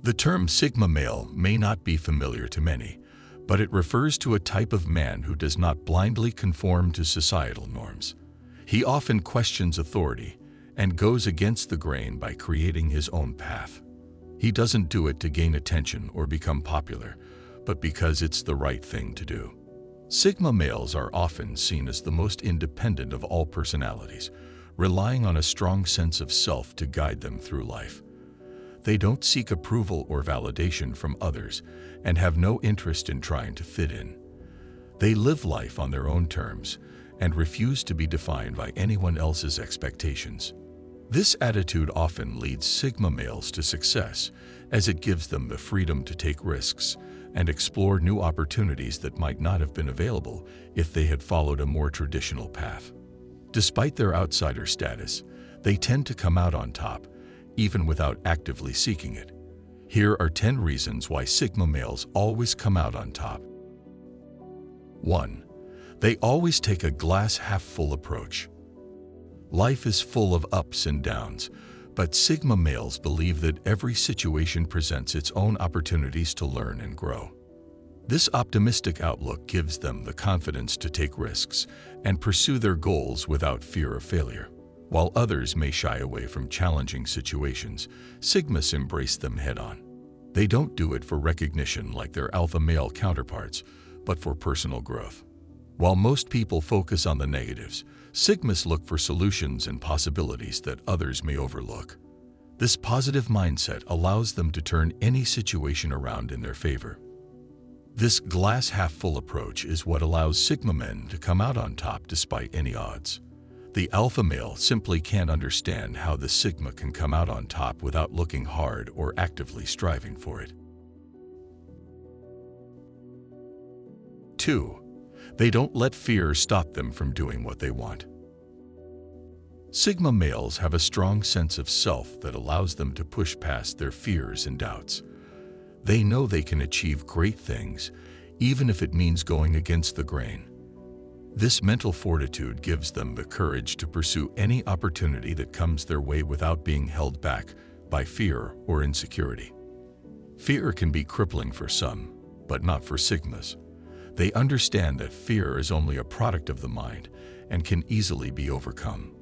The term Sigma male may not be familiar to many, but it refers to a type of man who does not blindly conform to societal norms. He often questions authority and goes against the grain by creating his own path. He doesn't do it to gain attention or become popular, but because it's the right thing to do. Sigma males are often seen as the most independent of all personalities, relying on a strong sense of self to guide them through life. They don't seek approval or validation from others and have no interest in trying to fit in. They live life on their own terms and refuse to be defined by anyone else's expectations. This attitude often leads Sigma males to success, as it gives them the freedom to take risks and explore new opportunities that might not have been available if they had followed a more traditional path. Despite their outsider status, they tend to come out on top, even without actively seeking it. Here are 10 reasons why Sigma males always come out on top. 1. They always take a glass half full approach. Life is full of ups and downs, but Sigma males believe that every situation presents its own opportunities to learn and grow. This optimistic outlook gives them the confidence to take risks and pursue their goals without fear of failure. While others may shy away from challenging situations, Sigmas embrace them head-on. They don't do it for recognition like their alpha male counterparts, but for personal growth. While most people focus on the negatives, Sigmas look for solutions and possibilities that others may overlook. This positive mindset allows them to turn any situation around in their favor. This glass half full approach is what allows Sigma men to come out on top despite any odds. The alpha male simply can't understand how the Sigma can come out on top without looking hard or actively striving for it. 2. They don't let fear stop them from doing what they want. Sigma males have a strong sense of self that allows them to push past their fears and doubts. They know they can achieve great things, even if it means going against the grain. This mental fortitude gives them the courage to pursue any opportunity that comes their way without being held back by fear or insecurity. Fear can be crippling for some, but not for Sigmas. They understand that fear is only a product of the mind and can easily be overcome.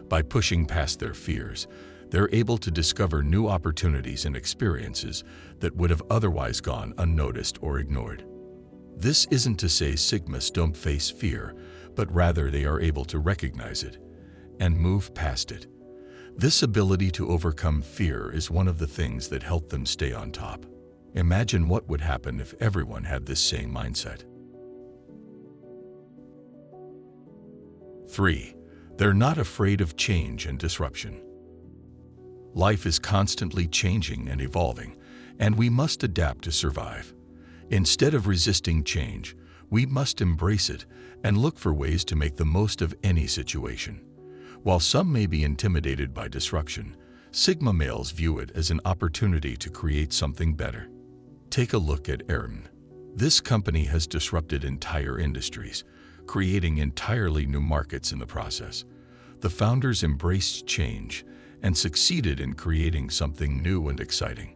By pushing past their fears, they're able to discover new opportunities and experiences that would have otherwise gone unnoticed or ignored. This isn't to say Sigmas don't face fear, but rather they are able to recognize it and move past it. This ability to overcome fear is one of the things that help them stay on top. Imagine what would happen if everyone had this same mindset. 3. They're not afraid of change and disruption. Life is constantly changing and evolving, and we must adapt to survive. Instead of resisting change, we must embrace it and look for ways to make the most of any situation. While some may be intimidated by disruption, Sigma males view it as an opportunity to create something better. Take a look at Theyre. This company has disrupted entire industries, creating entirely new markets in the process. The founders embraced change and succeeded in creating something new and exciting.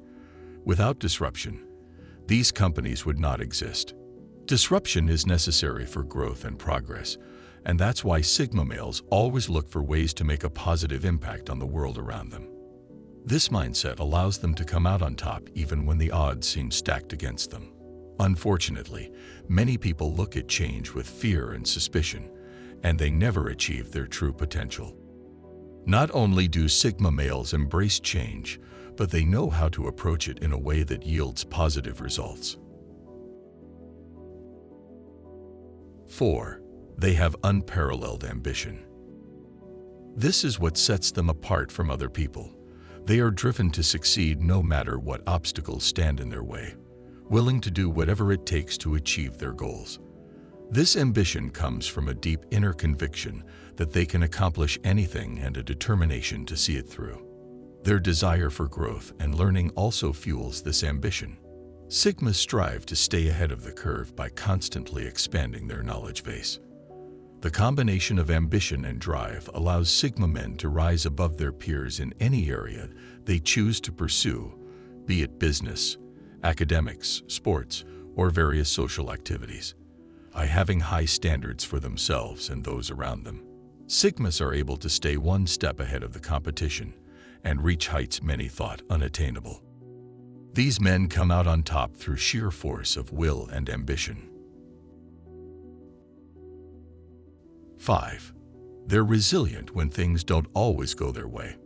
Without disruption, these companies would not exist. Disruption is necessary for growth and progress, and that's why Sigma males always look for ways to make a positive impact on the world around them. This mindset allows them to come out on top even when the odds seem stacked against them. Unfortunately, many people look at change with fear and suspicion, and they never achieve their true potential. Not only do Sigma males embrace change, but they know how to approach it in a way that yields positive results. 4. They have unparalleled ambition. This is what sets them apart from other people. They are driven to succeed no matter what obstacles stand in their way, willing to do whatever it takes to achieve their goals. This ambition comes from a deep inner conviction that they can accomplish anything and a determination to see it through. Their desire for growth and learning also fuels this ambition. Sigmas strive to stay ahead of the curve by constantly expanding their knowledge base. The combination of ambition and drive allows Sigma men to rise above their peers in any area they choose to pursue, be it business, academics, sports, or various social activities, by having high standards for themselves and those around them. Sigmas are able to stay one step ahead of the competition and reach heights many thought unattainable. These men come out on top through sheer force of will and ambition. 5. They're resilient when things don't always go their way.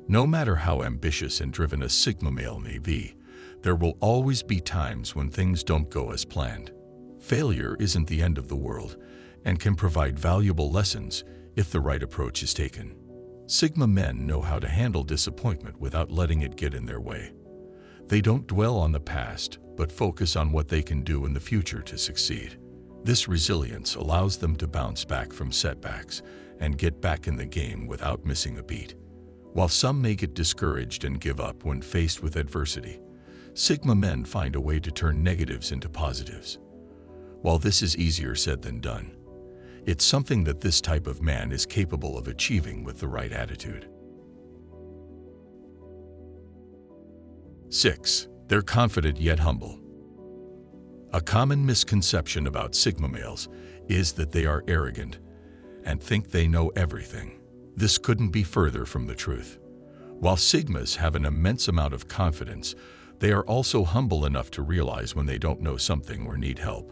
No matter how ambitious and driven a Sigma male may be, there will always be times when things don't go as planned. Failure isn't the end of the world and can provide valuable lessons if the right approach is taken. Sigma men know how to handle disappointment without letting it get in their way. They don't dwell on the past, but focus on what they can do in the future to succeed. This resilience allows them to bounce back from setbacks and get back in the game without missing a beat. While some may get discouraged and give up when faced with adversity, Sigma men find a way to turn negatives into positives. While this is easier said than done, it's something that this type of man is capable of achieving with the right attitude. 6. They're confident yet humble. A common misconception about Sigma males is that they are arrogant and think they know everything. This couldn't be further from the truth. While Sigmas have an immense amount of confidence, they are also humble enough to realize when they don't know something or need help.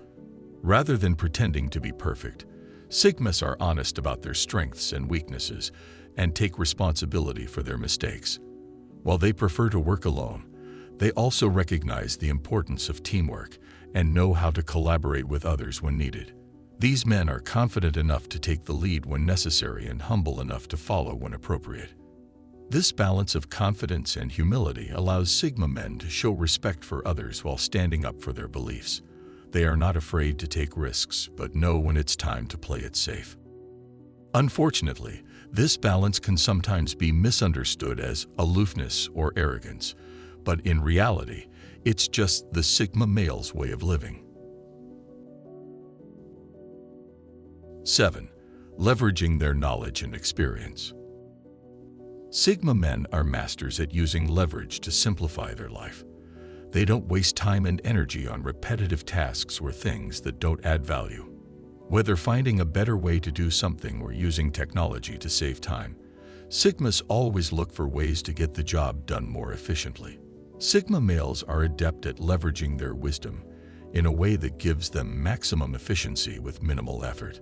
Rather than pretending to be perfect, Sigmas are honest about their strengths and weaknesses and take responsibility for their mistakes. While they prefer to work alone, they also recognize the importance of teamwork and know how to collaborate with others when needed. These men are confident enough to take the lead when necessary and humble enough to follow when appropriate. This balance of confidence and humility allows Sigma men to show respect for others while standing up for their beliefs. They are not afraid to take risks, but know when it's time to play it safe. Unfortunately, this balance can sometimes be misunderstood as aloofness or arrogance, but in reality, it's just the Sigma male's way of living. 7. Leveraging their knowledge and experience. Sigma men are masters at using leverage to simplify their life. They don't waste time and energy on repetitive tasks or things that don't add value. Whether finding a better way to do something or using technology to save time, Sigmas always look for ways to get the job done more efficiently. Sigma males are adept at leveraging their wisdom in a way that gives them maximum efficiency with minimal effort.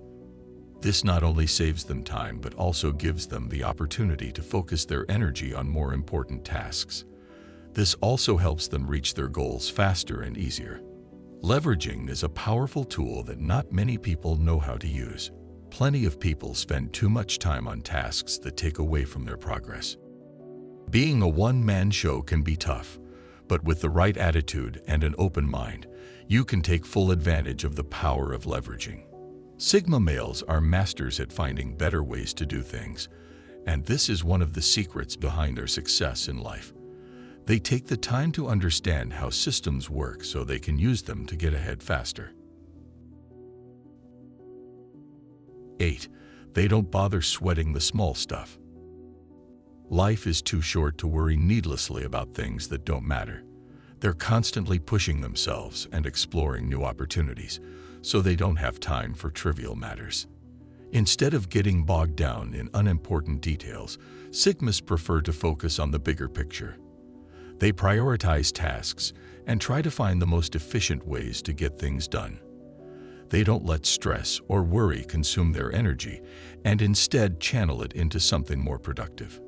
This not only saves them time but also gives them the opportunity to focus their energy on more important tasks. This also helps them reach their goals faster and easier. Leveraging is a powerful tool that not many people know how to use. Plenty of people spend too much time on tasks that take away from their progress. Being a one-man show can be tough, but with the right attitude and an open mind, you can take full advantage of the power of leveraging. Sigma males are masters at finding better ways to do things, and this is one of the secrets behind their success in life. They take the time to understand how systems work so they can use them to get ahead faster. 8. They don't bother sweating the small stuff. Life is too short to worry needlessly about things that don't matter. They're constantly pushing themselves and exploring new opportunities, so they don't have time for trivial matters. Instead of getting bogged down in unimportant details, Sigmas prefer to focus on the bigger picture. They prioritize tasks and try to find the most efficient ways to get things done. They don't let stress or worry consume their energy and instead channel it into something more productive.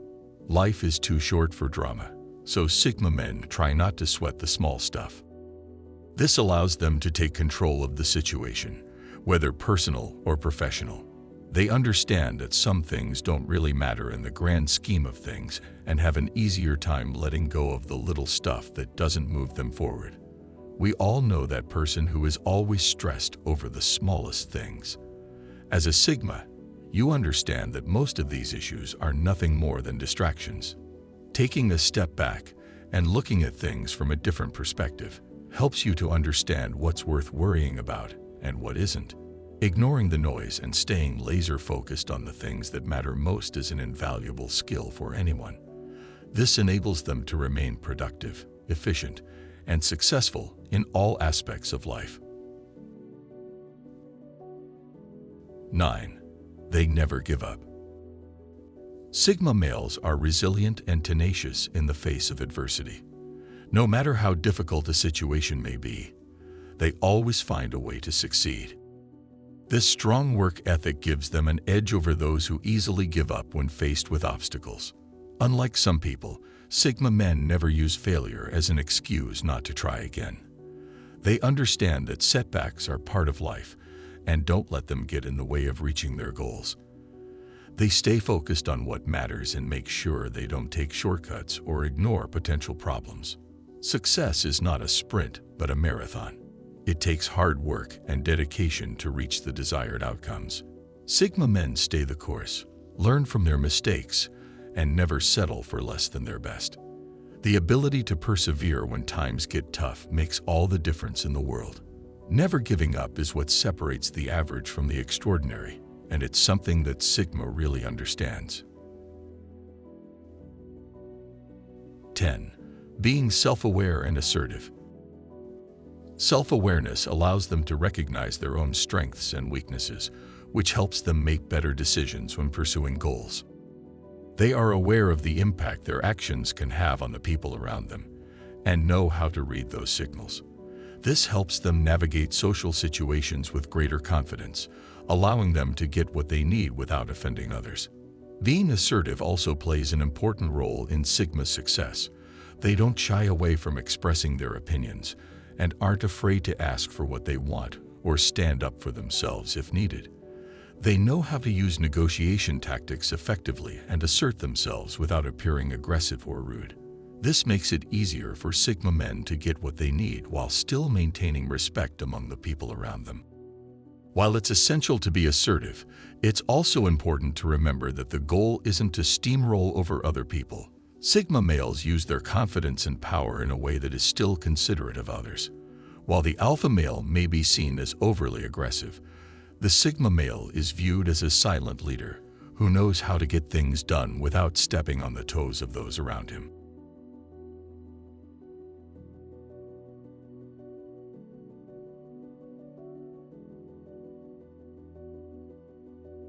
Life is too short for drama, so Sigma men try not to sweat the small stuff. This allows them to take control of the situation, whether personal or professional. They understand that some things don't really matter in the grand scheme of things and have an easier time letting go of the little stuff that doesn't move them forward. We all know that person who is always stressed over the smallest things. As a Sigma, you understand that most of these issues are nothing more than distractions. Taking a step back and looking at things from a different perspective helps you to understand what's worth worrying about and what isn't. Ignoring the noise and staying laser-focused on the things that matter most is an invaluable skill for anyone. This enables them to remain productive, efficient, and successful in all aspects of life. 9. They never give up. Sigma males are resilient and tenacious in the face of adversity. No matter how difficult a situation may be, they always find a way to succeed. This strong work ethic gives them an edge over those who easily give up when faced with obstacles. Unlike some people, Sigma men never use failure as an excuse not to try again. They understand that setbacks are part of life and don't let them get in the way of reaching their goals. They stay focused on what matters and make sure they don't take shortcuts or ignore potential problems. Success is not a sprint, but a marathon. It takes hard work and dedication to reach the desired outcomes. Sigma men stay the course, learn from their mistakes, and never settle for less than their best. The ability to persevere when times get tough makes all the difference in the world. Never giving up is what separates the average from the extraordinary, and it's something that Sigma really understands. 10. Being self-aware and assertive. Self-awareness allows them to recognize their own strengths and weaknesses, which helps them make better decisions when pursuing goals. They are aware of the impact their actions can have on the people around them, and know how to read those signals. This helps them navigate social situations with greater confidence, allowing them to get what they need without offending others. Being assertive also plays an important role in Sigma's success. They don't shy away from expressing their opinions and aren't afraid to ask for what they want or stand up for themselves if needed. They know how to use negotiation tactics effectively and assert themselves without appearing aggressive or rude. This makes it easier for Sigma men to get what they need while still maintaining respect among the people around them. While it's essential to be assertive, it's also important to remember that the goal isn't to steamroll over other people. Sigma males use their confidence and power in a way that is still considerate of others. While the alpha male may be seen as overly aggressive, the Sigma male is viewed as a silent leader who knows how to get things done without stepping on the toes of those around him.